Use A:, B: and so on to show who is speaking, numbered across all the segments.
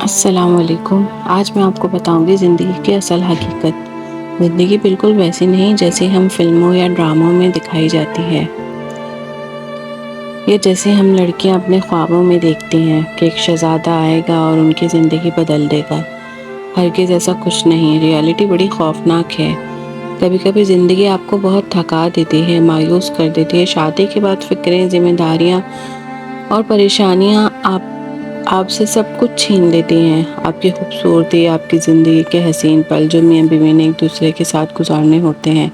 A: السلام علیکم۔ آج میں آپ کو بتاؤں گی زندگی کی اصل حقیقت۔ زندگی بالکل ویسی نہیں جیسے ہم فلموں یا ڈراموں میں دکھائی جاتی ہے، یا جیسے ہم لڑکیاں اپنے خوابوں میں دیکھتی ہیں کہ ایک شہزادہ آئے گا اور ان کی زندگی بدل دے گا۔ ہرگز ایسا کچھ نہیں، ریالٹی بڑی خوفناک ہے۔ کبھی کبھی زندگی آپ کو بہت تھکا دیتی ہے، مایوس کر دیتی ہے۔ شادی کے بعد فکریں، ذمہ داریاں اور پریشانیاں آپ سے سب کچھ چھین لیتی ہیں۔ آپ کی خوبصورتی، آپ کی زندگی کے حسین پل جو میاں بیوی نے ایک دوسرے کے ساتھ گزارنے ہوتے ہیں،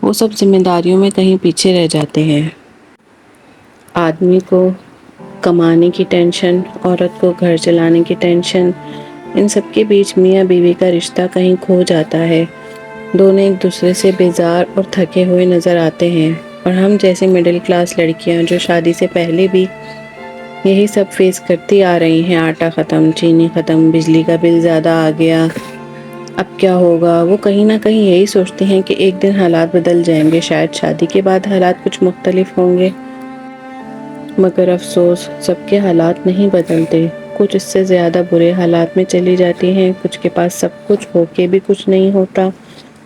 A: وہ سب ذمہ داریوں میں کہیں پیچھے رہ جاتے ہیں۔ آدمی کو کمانے کی ٹینشن، عورت کو گھر چلانے کی ٹینشن، ان سب کے بیچ میاں بیوی کا رشتہ کہیں کھو جاتا ہے۔ دونوں ایک دوسرے سے بیزار اور تھکے ہوئے نظر آتے ہیں، اور ہم جیسے مڈل کلاس لڑکیاں جو شادی سے پہلے بھی یہی سب فیس کرتی آ رہی ہیں، آٹا ختم، چینی ختم، بجلی کا بل زیادہ آ گیا، اب کیا ہوگا، وہ کہیں نہ کہیں یہی سوچتی ہیں کہ ایک دن حالات بدل جائیں گے، شاید شادی کے بعد حالات کچھ مختلف ہوں گے۔ مگر افسوس، سب کے حالات نہیں بدلتے۔ کچھ اس سے زیادہ برے حالات میں چلی جاتی ہیں، کچھ کے پاس سب کچھ ہو کے بھی کچھ نہیں ہوتا،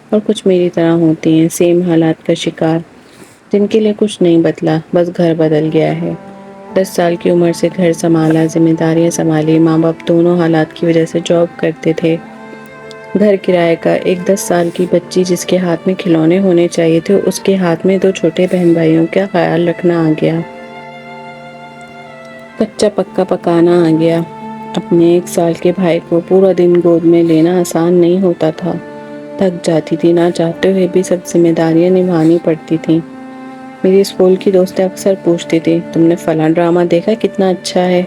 A: اور کچھ میری طرح ہوتی ہیں، سیم حالات کا شکار، جن کے لیے کچھ نہیں بدلا، بس گھر بدل گیا ہے۔ 10 سال کی عمر سے گھر سنبھالا، ذمہ داریاں سنبھالی، ماں باپ دونوں حالات کی وجہ سے جاب کرتے تھے، گھر کرائے کا، ایک 10 سال کی بچی جس کے ہاتھ میں کھلونے ہونے چاہیے تھے، اس کے ہاتھ میں 2 چھوٹے بہن بھائیوں کا خیال رکھنا آ گیا۔ کچا پکا پکانا آ گیا۔ اپنے 1 سال کے بھائی کو پورا دن گود میں لینا آسان نہیں ہوتا تھا۔ تھک جاتی تھی، نہ چاہتے ہوئے بھی سب ذمہ داریاں نبھانی پڑتی تھیں۔ میری اسکول کی دوستیں اکثر پوچھتی تھی، تم نے فلاں ڈرامہ دیکھا، کتنا اچھا ہے؟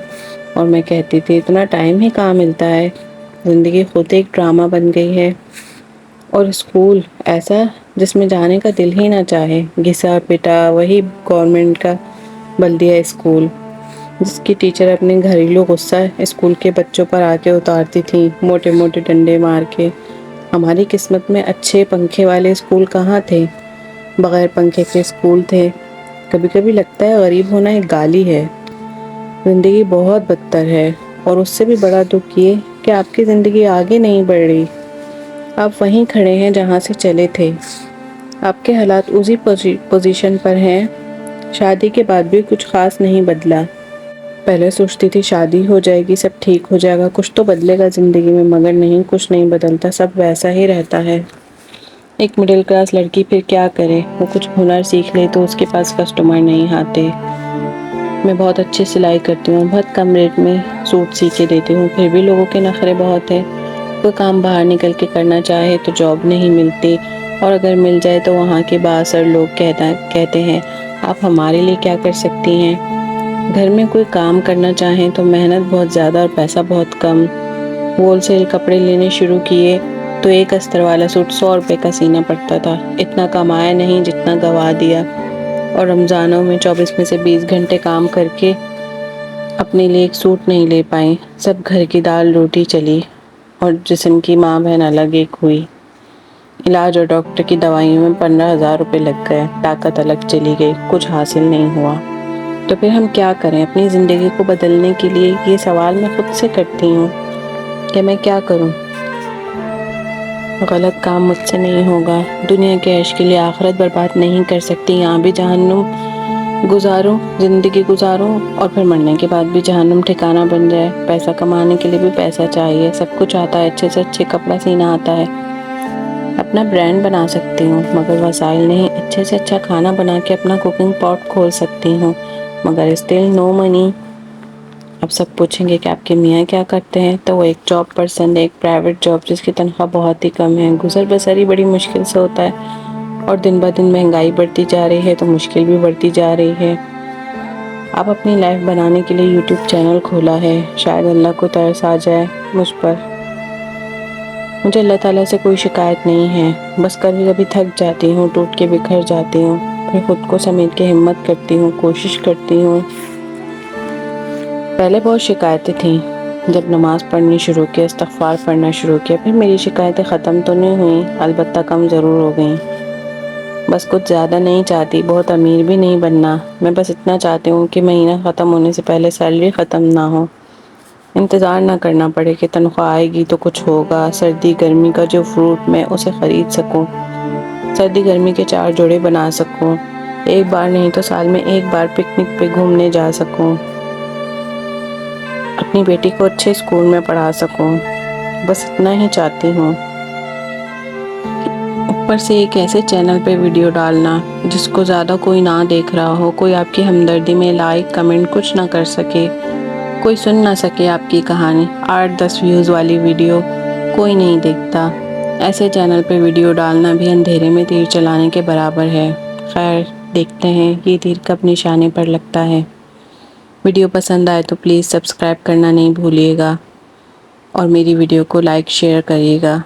A: اور میں کہتی تھی، اتنا ٹائم ہی کہاں ملتا ہے، زندگی خود ایک ڈرامہ بن گئی ہے۔ اور اسکول ایسا جس میں جانے کا دل ہی نہ چاہے، گھسا پٹا وہی گورنمنٹ کا بلدیہ اسکول، جس کی ٹیچر اپنے گھریلو غصہ اسکول کے بچوں پر آ کے اتارتی تھیں، موٹے موٹے ڈنڈے مار کے۔ ہماری قسمت میں اچھے پنکھے والے اسکول کہاں تھے، بغیر پنکھے کے اسکول تھے۔ کبھی کبھی لگتا ہے غریب ہونا ایک گالی ہے۔ زندگی بہت بدتر ہے، اور اس سے بھی بڑا دکھ یہ کہ آپ کی زندگی آگے نہیں بڑھ رہی، آپ وہیں کھڑے ہیں جہاں سے چلے تھے، آپ کے حالات اسی پوزیشن پر ہیں، شادی کے بعد بھی کچھ خاص نہیں بدلا۔ پہلے سوچتی تھی شادی ہو جائے گی، سب ٹھیک ہو جائے گا، کچھ تو بدلے گا زندگی میں، مگر نہیں، کچھ نہیں بدلتا، سب ویسا ہی رہتا ہے۔ ایک مڈل کلاس لڑکی پھر کیا کرے؟ وہ کچھ ہنر سیکھ لے تو اس کے پاس کسٹمر نہیں آتے۔ میں بہت اچھی سلائی کرتی ہوں، بہت کم ریٹ میں سوٹ سی کے دیتی ہوں، پھر بھی لوگوں کے نخرے بہت ہیں۔ کوئی کام باہر نکل کے کرنا چاہے تو جاب نہیں ملتی، اور اگر مل جائے تو وہاں کے بااثر لوگ کہتے ہیں، آپ ہمارے لیے کیا کر سکتی ہیں؟ گھر میں کوئی کام کرنا چاہیں تو محنت بہت زیادہ اور پیسہ بہت کم۔ ہول سیل کپڑے لینے شروع کیے تو ایک استر والا سوٹ 100 روپے کا سینا پڑتا تھا، اتنا کمایا نہیں جتنا گوا دیا، اور رمضانوں میں 24 میں سے 20 گھنٹے کام کر کے اپنے لیے ایک سوٹ نہیں لے پائیں، سب گھر کی دال روٹی چلی، اور جسم کی ماں بہن الگ ایک ہوئی۔ علاج اور ڈاکٹر کی دوائیوں میں 15,000 روپے لگ گئے، طاقت الگ چلی گئی، کچھ حاصل نہیں ہوا۔ تو پھر ہم کیا کریں اپنی زندگی کو بدلنے کے لیے؟ یہ سوال میں خود سے کرتی ہوں کہ میں کیا کروں؟ غلط کام مجھ سے نہیں ہوگا، دنیا کے عیش کے لیے آخرت برباد نہیں کر سکتی، یہاں بھی جہنم گزاروں، زندگی گزاروں، اور پھر مرنے کے بعد بھی جہنم ٹھکانہ بن جائے۔ پیسہ کمانے کے لیے بھی پیسہ چاہیے، سب کچھ آتا ہے، اچھے سے اچھے کپڑا سینا آتا ہے، اپنا برانڈ بنا سکتی ہوں، مگر وسائل نہیں۔ اچھے سے اچھا کھانا بنا کے اپنا کوکنگ پاٹ کھول سکتی ہوں، مگر اسٹل نو منی۔ اب سب پوچھیں گے کہ آپ کے میاں کیا کرتے ہیں، تو وہ ایک جاب پرسن ہے، ایک پرائیویٹ جاب جس کی تنخواہ بہت ہی کم ہے، گزر بسر ہی بڑی مشکل سے ہوتا ہے، اور دن بہ دن مہنگائی بڑھتی جا رہی ہے تو مشکل بھی بڑھتی جا رہی ہے۔ اب اپنی لائف بنانے کے لیے یوٹیوب چینل کھولا ہے، شاید اللہ کو ترس آ جائے مجھ پر۔ مجھے اللہ تعالیٰ سے کوئی شکایت نہیں ہے، بس کبھی کبھی تھک جاتی ہوں، ٹوٹ کے بکھر جاتی ہوں، پھر خود کو سمیٹ کے ہمت کرتی ہوں، کوشش کرتی ہوں۔ پہلے بہت شکایتیں تھیں، جب نماز پڑھنی شروع کی، استغفار پڑھنا شروع کیا، پھر میری شکایتیں ختم تو نہیں ہوئیں، البتہ کم ضرور ہو گئیں۔ بس کچھ زیادہ نہیں چاہتی، بہت امیر بھی نہیں بننا، میں بس اتنا چاہتی ہوں کہ مہینہ ختم ہونے سے پہلے سیلری ختم نہ ہو، انتظار نہ کرنا پڑے کہ تنخواہ آئے گی تو کچھ ہوگا، سردی گرمی کا جو فروٹ میں اسے خرید سکوں، سردی گرمی کے 4 جوڑے بنا سکوں، ایک بار نہیں تو سال میں ایک بار پکنک پہ گھومنے جا سکوں، اپنی بیٹی کو اچھے اسکول میں پڑھا سکوں، بس اتنا ہی چاہتی ہوں۔ اوپر سے ایک ایسے چینل پہ ویڈیو ڈالنا جس کو زیادہ کوئی نہ دیکھ رہا ہو، کوئی آپ کی ہمدردی میں لائک کمنٹ کچھ نہ کر سکے، کوئی سن نہ سکے آپ کی کہانی، 8-10 ویوز والی ویڈیو کوئی نہیں دیکھتا۔ ایسے چینل پہ ویڈیو ڈالنا بھی اندھیرے میں تیر چلانے کے برابر ہے۔ خیر، دیکھتے ہیں یہ تیر کب نشانے پر لگتا ہے۔ ویڈیو پسند آئے تو پلیز سبسکرائب کرنا نہیں بھولیے گا اور میری ویڈیو کو لائک شیئر کریے گا۔